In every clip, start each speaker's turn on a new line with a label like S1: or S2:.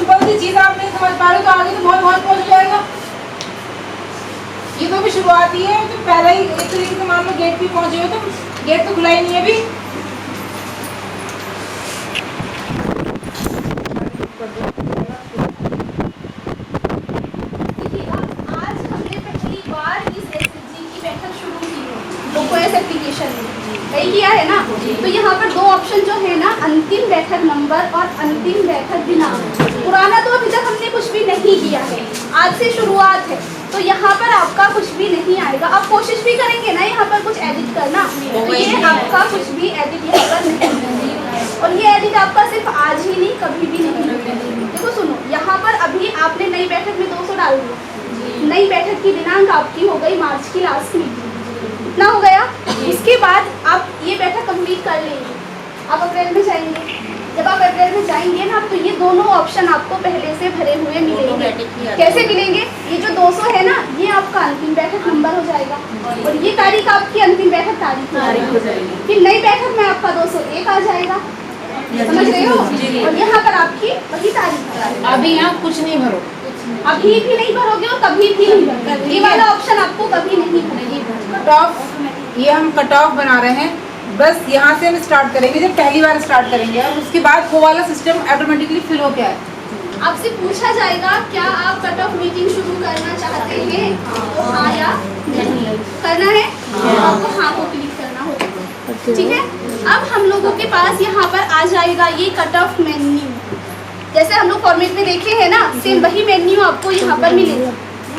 S1: Simple सी चीज आप नहीं समझ पा रहे तो आगे तो बहुत बहुत पहुंच जाएगा। ये तो अभी शुरुआत ही है, तो पहला ही एक तरीके से मान लो गेट भी पहुंचे हो, तो गेट तो खुला ही नहीं है अभी।
S2: किया है ना, तो यहाँ पर दो ऑप्शन जो है ना, अंतिम बैठक नंबर और अंतिम बैठक दिनांक। पुराना तो अभी तक हमने कुछ भी नहीं किया है, आज से शुरुआत है, तो यहाँ पर आपका कुछ भी नहीं आएगा। आप कोशिश भी करेंगे ना यहाँ पर कुछ एडिट करना, तो ये आपका कुछ भी एडिट यहाँ पर नहीं, और ये एडिट आपका सिर्फ आज ही नहीं कभी भी नहीं। देखो सुनो, यहाँ पर अभी आपने नई बैठक में 200 डाल दिया, नई बैठक की दिनांक आपकी हो गई मार्च की लास्ट मीटिंग, इतना हो गया। उसके बाद आप ये बैठक कंप्लीट कर लेंगे, आप अप्रैल में जाएंगे। जब आप अप्रैल में जाएंगे ना, तो ये दोनों ऑप्शन आपको पहले से भरे हुए मिलेंगे। कैसे मिलेंगे? ये जो 200 है ना, ये आपका अंतिम बैठक नंबर हो जाएगा, और ये तारीख आपकी अंतिम बैठक तारीख हो जाएगी। फिर नई बैठक में आपका 201 आ जाएगा, समझ रहे हो? और यहाँ पर आपकी वही तारीख।
S1: अभी यहाँ कुछ नहीं भरो,
S2: अभी भी नहीं भरोगे और कभी भी नहीं भरोगे, ये वाला ऑप्शन आपको कभी नहीं भरोगे।
S1: कट ऑफ, ये हम कट ऑफ बना रहे हैं, बस यहाँ से हम स्टार्ट करेंगे जब पहली बार स्टार्ट करेंगे, और उसके बाद वो वाला सिस्टम ऑटोमेटिकली फिल हो गया है।
S2: आपसे पूछा जाएगा क्या आप कट ऑफ मीटिंग शुरू करना चाहते हैं, तो हाँ या नहीं करना है, आपको हाँ को क्लिक करना होगा, ठीक है। अब हम लोगों के पास यहाँ पर आ जाएगा ये कट ऑफ मेन्यू, जैसे हम लोग फॉर्मेट में देखे हैं ना, सेम वही मेन्यू आपको यहाँ पर मिलेगा।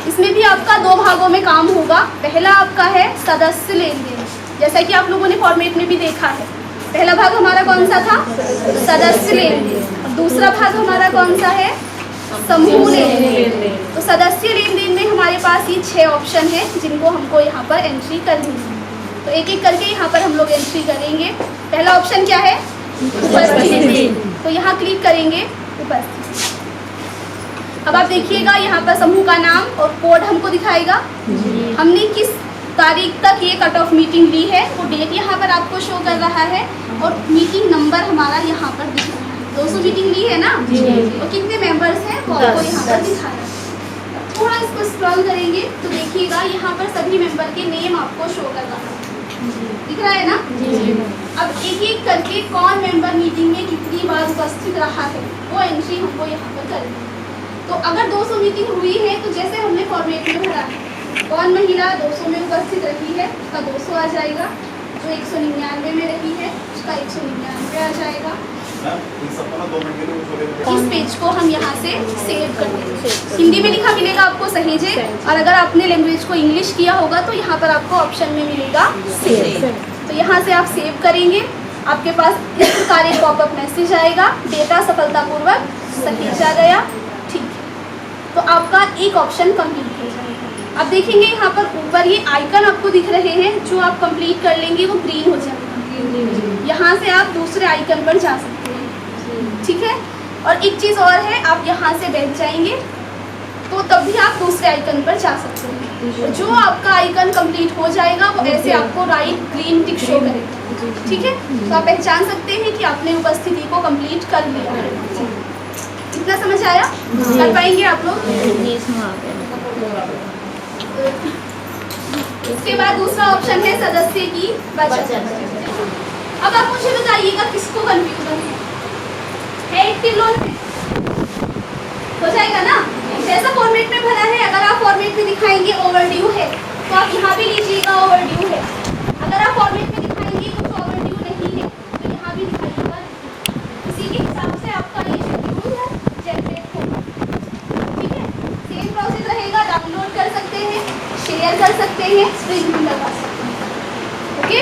S2: इसमें भी आपका दो भागों में काम होगा। पहला आपका है सदस्य लेन देन, जैसा कि आप लोगों ने फॉर्मेट में भी देखा है। पहला भाग हमारा कौन सा था? सदस्य लेन देन। दूसरा भाग हमारा कौन सा है? समूह लेन देन। तो सदस्य लेन देन में हमारे पास ये 6 ऑप्शन है, जिनको हमको यहाँ पर एंट्री करनी है। तो एक एक करके यहाँ पर हम लोग एंट्री करेंगे। पहला ऑप्शन क्या है? उपस्थिति। तो यहाँ क्लिक करेंगे उपस्थिति। अब आप देखिएगा यहाँ पर समूह का नाम और कोड हमको दिखाएगा, हमने किस तारीख तक ये कट ऑफ मीटिंग ली है, वो डेट यहाँ पर आपको शो कर रहा है, और मीटिंग नंबर हमारा यहाँ पर दिख रहा है। 200 मीटिंग ली है ना, और कितने मेंबर्स हैं वो आपको यहाँ पर दिखा रहा है। थोड़ा इसको स्क्रॉल करेंगे तो देखिएगा यहाँ पर सभी मेंबर के नेम आपको शो कर रहा है, दिख रहा है ना। अब एक एक करके कौन मेंबर मीटिंग में कितनी बार उपस्थित रहा है, वो एंट्री हमको यहाँ पर करनी है। तो अगर 200 मीटिंग हुई है, तो जैसे हमने फॉर्मेट में भरा है, कौन महिला 200 में उपस्थित रही है, उसका 200 आ जाएगा। जो 199 में रही है, उसका 199 आ जाएगा। इस पेज को हम यहाँ से सेव कर देंगे। हिंदी में लिखा मिलेगा आपको सहेजे, और अगर आपने लैंग्वेज को इंग्लिश किया होगा तो यहाँ पर आपको ऑप्शन में मिलेगा सेव। तो यहाँ से आप सेव करेंगे, आपके पास इस प्रकार एक पॉपअप मैसेज आएगा, डेटा सफलतापूर्वक सहेजा गया, ठीक है। तो आपका एक ऑप्शन कंप्लीट हो जाएगा। अब देखेंगे यहाँ पर ऊपर ये आइकन आपको दिख रहे हैं, जो आप कंप्लीट कर लेंगे वो ग्रीन हो जाएगा। यहाँ से आप दूसरे आइकन पर जा सकते हैं, ठीक है। और एक चीज़ और है, आप यहाँ से बैठ जाएंगे तो तब भी आप दूसरे आइकन पर जा सकते हैं। जो आपका आइकन कंप्लीट हो जाएगा वो ऐसे आपको राइट ग्रीन टिक शो करेगा, ठीक है। तो आप पहचान सकते हैं कि आपने उपस्थिति को कंप्लीट कर लिया है। इतना समझ आया? कर पाएंगे आप लोग? इसके बाद दूसरा ऑप्शन है सदस्य की बचत। अब आप मुझे बताइएगा किसको कंफ्यूजन है एक्टिव लोन में? हो जाएगा ना, जैसा फॉर्मेट में भरा है। अगर आप फॉर्मेट में दिखाएंगे ओवरड्यू है, तो आप यहाँ भी लीजिएगा ओवरड्यू है। अगर आप फॉर्मेट में दिखाएंगे कुछ ओवरड्यू नहीं है, तो यहाँ भी दिखाइएगा। इसी के हिसाब से आपका ये शेड्यूल है जनरेट होगा, ठीक है। सेम प्रोसेस रहेगा, डाउनलोड कर सकते हैं, शेयर कर सकते हैं, स्प्रिंग भी लगा सकते हैं, ओके।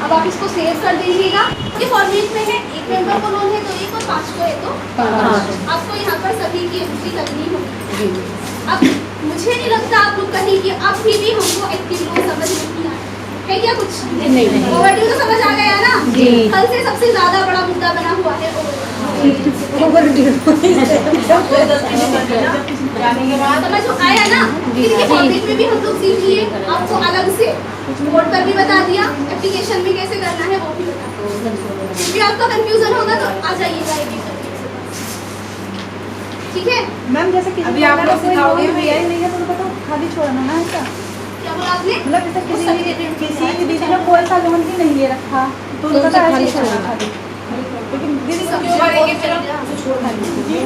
S2: अब आप इसको सेव कर दीजिएगा। ये फॉर्मेट में है, एक मेंबर को लोन है तो 1 और 5 को है तो 5। आपको यहाँ पर सभी की एंट्री करनी होगी। अब मुझे नहीं लगता आप लोग कहीं कि अब भी हमको एक्टिव लोन समझ नहीं आया है क्या? कुछ नहीं, ओवरड्यू तो समझ आ गया ना। कल से सबसे ज्यादा बड़ा मुद्दा बना हुआ है ओवरड्यू। समझ आया ना? देखिए फॉर्मेट में भी हम लोग सीख लिए, आपको अलग से बोर्ड पर भी बता दिया, एप्लीकेशन में कैसे करना है वो भी बता दिया। फिर भी आपका कंफ्यूजन होगा तो आ जाइएगा एक एक करके। ठीक है।
S3: मैम जैसे किसी
S1: अभी आप लोग सिखाओगे
S3: भी आई नहीं है तो उनको तो खाली छोड़ना ना ऐसा,
S2: क्या बोला आपने?
S3: मतलब जैसे किसी भी दीदी ने कोई सा लोन भी नहीं ले रखा तो उनका तो ऐसे ही छोड़ना खाली, लेकिन दीदी
S2: सब
S3: का
S1: करेंगे फिर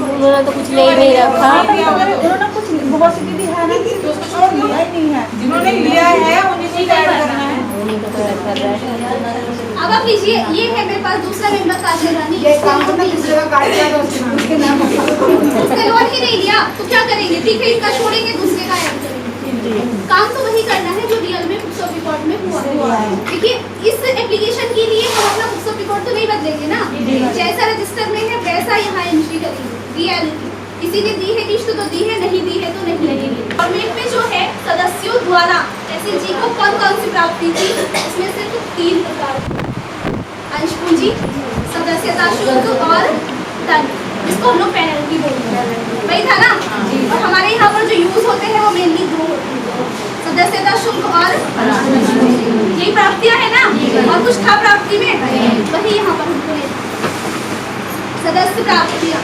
S4: उन्होंने तो कुछ ले ही नहीं रखा।
S3: उन्होंने कुछ बहुत सी दीदी है ना
S1: तो उसको छोड़ दिया।
S3: लिया ही नहीं है,
S1: जिन्होंने लिया है उन्हीं को ऐड करना है।
S4: उन्हीं को तो ऐड कर रहा है।
S2: अब आप लीजिए, ये है मेरे पास दूसरा मेंबर काजल रानी।
S1: ये काम करना किसी जगह काट दिया तो उसके नाम
S2: उसने लोन ही नहीं लिया तो क्या करेंगे? ठीक है, इनका छोड़ेंगे, दूसरे का ऐड करेंगे। काम तो वही करना है जो रियल में बुक्स ऑफ रिकॉर्ड में हुआ है। देखिए, इस एप्लीकेशन के लिए हम अपना बुक्स ऑफ रिकॉर्ड तो नहीं बदलेंगे ना, जैसा रजिस्टर में है वैसा यहाँ एंट्री करेंगे। रियलिटी किसी ने दी है किस्त तो दी है, नहीं दी है तो नहीं दी। फॉर्मेट में जो है सदस्यों द्वारा एसएलजी को कौन कौन सी प्राप्ति थी, इसमें सिर्फ 3 प्रकार: अंश पूंजी, सदस्यता शुल्क और दंड, इसको हम लोग पेनल्टी बोलते हैं। वही था ना। और हमारे यहाँ पर जो यूज होते हैं वो मेनली 2 होते हैं, सदस्यता शुल्क और यही प्राप्तियां है ना। और कुछ था प्राप्ति में, वही यहाँ पर हमको सदस्य प्राप्तियां।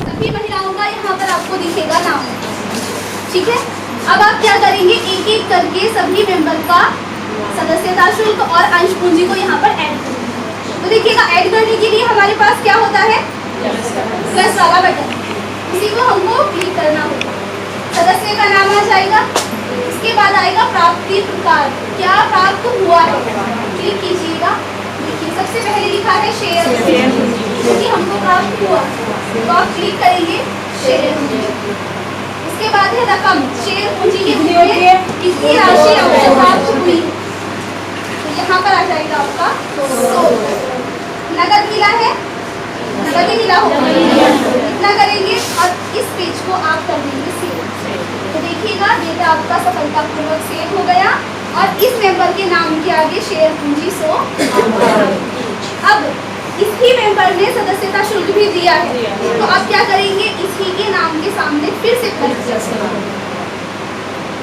S2: सभी महिलाओं का यहाँ पर आपको दिखेगा नाम, ठीक है। अब आप क्या करेंगे, एक एक करके सभी मेंबर का सदस्यता शुल्क और अंश पूंजी को यहाँ पर ऐड करेंगे। तो देखिएगा, ऐड करने के लिए हमारे पास क्या होता है, प्लस वाला बटन, उसी को हमको क्लिक करना होगा। सदस्य का नाम आ जाएगा, उसके बाद आएगा प्राप्ति प्रकार, क्या प्राप्त हुआ है, क्लिक कीजिएगा। देखिए, सबसे पहले लिखा है शेयर, क्योंकि हमको प्राप्त हुआ तो आप क्लिक करेंगे शेयर। उसके बाद है रकम, शेयर पूंजी के रूप में कितनी राशि आपको प्राप्त हुई, तो यहाँ पर आ जाएगा आपका 100। नगद मिला है, नगद ही मिला होगा, इतना करेंगे और इस पेज को आप कर देंगे सेव। तो देखिएगा, डेटा आपका सफलतापूर्वक सेव हो गया और इस मेंबर के नाम के आगे शेयर पूंजी 100। अब इसी मेंबर ने सदस्यता शुल्क भी दिया है, तो अब क्या करेंगे, इसी के नाम के सामने फिर से प्लस करेंगे।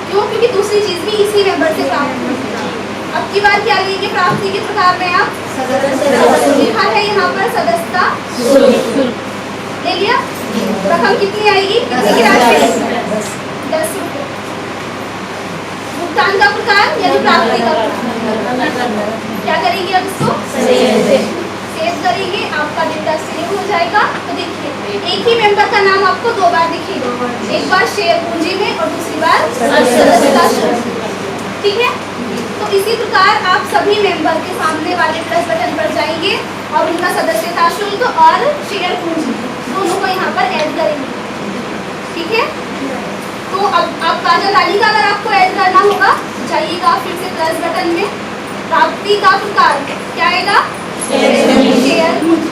S2: क्यों? क्योंकि दूसरी चीज भी इसी मेंबर से प्राप्त हुई है। अब की बार क्या लेंगे, प्राप्ति के प्रकार में आप लिखा है यहाँ पर सदस्यता ले लिया। रकम कितनी आएगी, कितनी की राशि, 10 रुपये। भुगतान का प्रकार यानी प्राप्ति का प्रकार, क्या करेंगे, अब इसको सेव करेंगे, आपका डेटा सेव हो जाएगा। तो देखिए, एक ही मेंबर का नाम आपको 2 बार दिखेगा, एक बार शेयर पूंजी में और दूसरी बार सदस्यता शुल्क, ठीक है। तो इसी प्रकार आप सभी मेंबर के सामने वाले प्लस बटन पर जाएंगे और उनका सदस्यता शुल्क और शेयर पूंजी दोनों को यहाँ पर ऐड करेंगे, ठीक है। तो अब आप काजल रानी का अगर आपको ऐड करना होगा, जाइएगा फिर से प्लस बटन में, प्राप्ति का प्रकार क्या आएगा, शेयर पूंजी।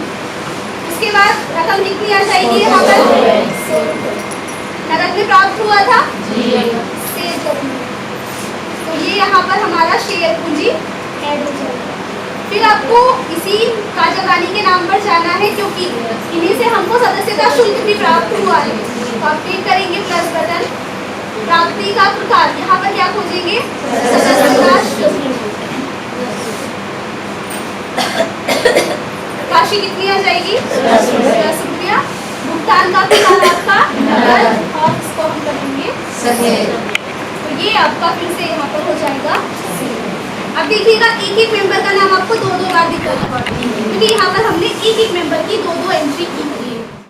S2: उसके बाद रकम कितनी आ जाएगी, यहाँ पर 100 रुपये। नगद में प्राप्त हुआ था, सेव करेंगे, तो ये यहाँ पर हमारा शेयर पूंजी ऐड हो जाएगा। फिर आपको इसी काजल रानी के नाम पर जाना है, क्योंकि इन्हीं से हमको सदस्यता शुल्क भी प्राप्त हुआ है। तो आप क्लिक करेंगे प्लस बटन, प्राप्ति का प्रकार, यहाँ पर क्या खोजेंगे, सदस्यता शुल्क। राशि कितनी आ जाएगी, 10 रुपया। भुगतान का प्रकार आपका नगद और इसको हम करेंगे, तो ये आपका फिर से यहाँ पर हो जाएगा। अब देखिएगा, एक एक मेंबर का नाम आपको 2-2 बार दिख रहा है, क्योंकि यहाँ पर हमने एक एक मेंबर की 2-2 एंट्री की।